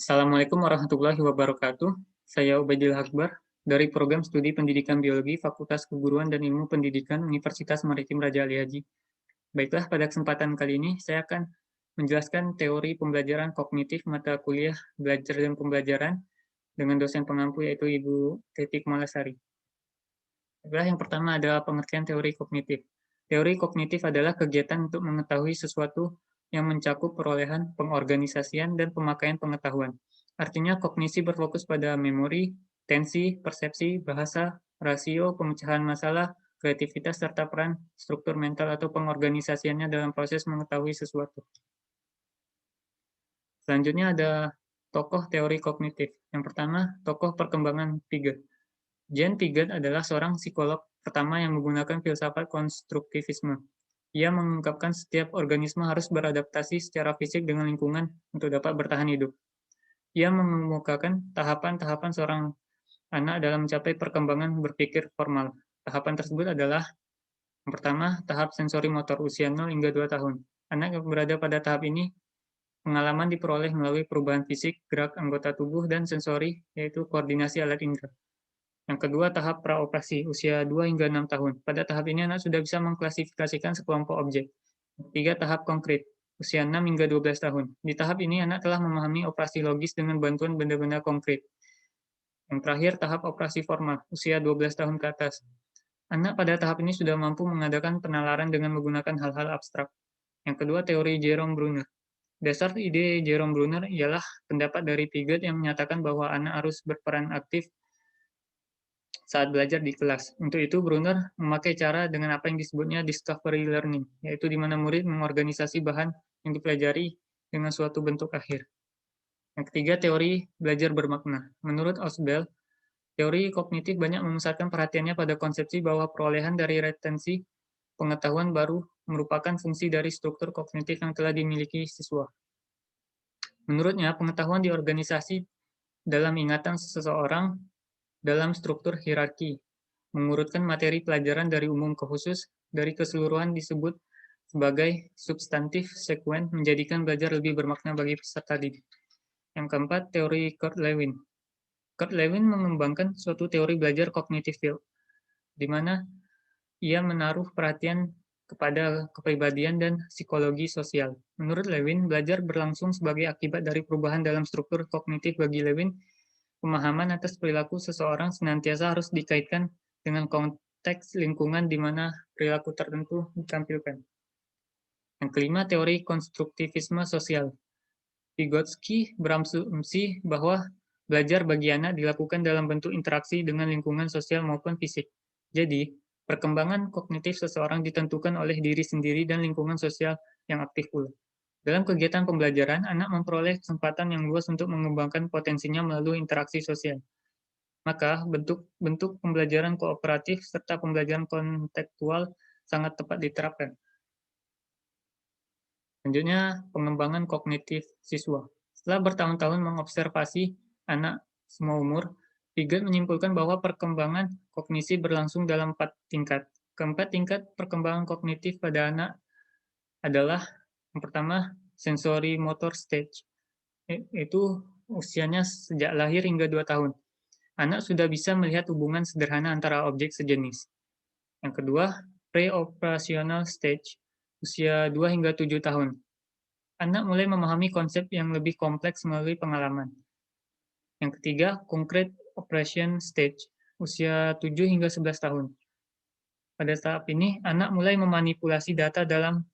Assalamualaikum warahmatullahi wabarakatuh. Saya Ubaidillah Akbar dari Program Studi Pendidikan Biologi Fakultas Keguruan dan Ilmu Pendidikan Universitas Maritim Raja Ali Haji. Baiklah, pada kesempatan kali ini saya akan menjelaskan teori pembelajaran kognitif mata kuliah Belajar dan Pembelajaran dengan dosen pengampu yaitu Ibu Teti Kumalasari. Baiklah, yang pertama adalah pengertian teori kognitif. Teori kognitif adalah kegiatan untuk mengetahui sesuatu yang mencakup perolehan, pengorganisasian, dan pemakaian pengetahuan. Artinya, kognisi berfokus pada memori, tensi, persepsi, bahasa, rasio, pemecahan masalah, kreativitas, serta peran struktur mental atau pengorganisasiannya dalam proses mengetahui sesuatu. Selanjutnya ada tokoh teori kognitif. Yang pertama, tokoh perkembangan Piaget. Jean Piaget adalah seorang psikolog pertama yang menggunakan filsafat konstruktivisme. Ia mengungkapkan setiap organisme harus beradaptasi secara fisik dengan lingkungan untuk dapat bertahan hidup. Ia mengemukakan tahapan-tahapan seorang anak dalam mencapai perkembangan berpikir formal. Tahapan tersebut adalah yang pertama, tahap sensori motor usia 0 hingga 2 tahun. Anak yang berada pada tahap ini, pengalaman diperoleh melalui perubahan fisik, gerak anggota tubuh, dan sensori, yaitu koordinasi alat indera. Yang kedua, tahap praoperasi, usia 2 hingga 6 tahun. Pada tahap ini, anak sudah bisa mengklasifikasikan sekelompok objek. Ketiga, tahap konkret, usia 6 hingga 12 tahun. Di tahap ini, anak telah memahami operasi logis dengan bantuan benda-benda konkret. Yang terakhir, tahap operasi formal, usia 12 tahun ke atas. Anak pada tahap ini sudah mampu mengadakan penalaran dengan menggunakan hal-hal abstrak. Yang kedua, teori Jerome Bruner. Dasar ide Jerome Bruner ialah pendapat dari Piaget yang menyatakan bahwa anak harus berperan aktif saat belajar di kelas. Untuk itu, Brunner memakai cara dengan apa yang disebutnya discovery learning, yaitu di mana murid mengorganisasi bahan yang dipelajari dengan suatu bentuk akhir. Yang ketiga, teori belajar bermakna. Menurut Ausubel, teori kognitif banyak memusatkan perhatiannya pada konsepsi bahwa perolehan dari retensi pengetahuan baru merupakan fungsi dari struktur kognitif yang telah dimiliki siswa. Menurutnya, pengetahuan diorganisasi dalam ingatan seseorang dalam struktur hierarki, mengurutkan materi pelajaran dari umum ke khusus, dari keseluruhan disebut sebagai substantif sekuen, menjadikan belajar lebih bermakna bagi peserta didik. Yang keempat, teori Kurt Lewin. Kurt Lewin mengembangkan suatu teori belajar kognitif field, di mana ia menaruh perhatian kepada kepribadian dan psikologi sosial. Menurut Lewin, belajar berlangsung sebagai akibat dari perubahan dalam struktur kognitif. Bagi Lewin, pemahaman atas perilaku seseorang senantiasa harus dikaitkan dengan konteks lingkungan di mana perilaku tertentu ditampilkan. Yang kelima, teori konstruktivisme sosial. Vygotsky berasumsi bahwa belajar bagi anak dilakukan dalam bentuk interaksi dengan lingkungan sosial maupun fisik. Jadi, perkembangan kognitif seseorang ditentukan oleh diri sendiri dan lingkungan sosial yang aktif pula. Dalam kegiatan pembelajaran, anak memperoleh kesempatan yang luas untuk mengembangkan potensinya melalui interaksi sosial. Maka, bentuk pembelajaran kooperatif serta pembelajaran kontekstual sangat tepat diterapkan. Selanjutnya, pengembangan kognitif siswa. Setelah bertahun-tahun mengobservasi anak semua umur, Piaget menyimpulkan bahwa perkembangan kognisi berlangsung dalam 4 tingkat. Keempat tingkat perkembangan kognitif pada anak adalah yang pertama, sensory motor stage. Itu usianya sejak lahir hingga 2 tahun. Anak sudah bisa melihat hubungan sederhana antara objek sejenis. Yang kedua, pre-operational stage, usia 2 hingga 7 tahun. Anak mulai memahami konsep yang lebih kompleks melalui pengalaman. Yang ketiga, concrete operation stage, usia 7 hingga 11 tahun. Pada tahap ini, anak mulai memanipulasi data dalam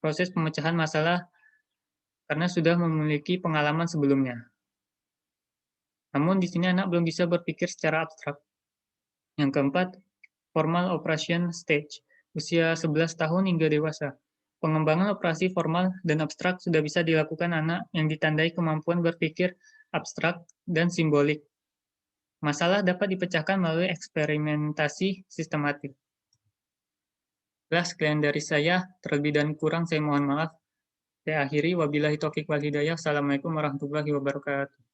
proses pemecahan masalah karena sudah memiliki pengalaman sebelumnya. Namun di sini anak belum bisa berpikir secara abstrak. Yang keempat, formal operation stage, usia 11 tahun hingga dewasa. Pengembangan operasi formal dan abstrak sudah bisa dilakukan anak yang ditandai kemampuan berpikir abstrak dan simbolik. Masalah dapat dipecahkan melalui eksperimentasi sistematik. Sekian dari saya, terlebih dan kurang saya mohon maaf. Saya akhiri, wabillahi taufiq wal hidayah. Assalamualaikum warahmatullahi wabarakatuh.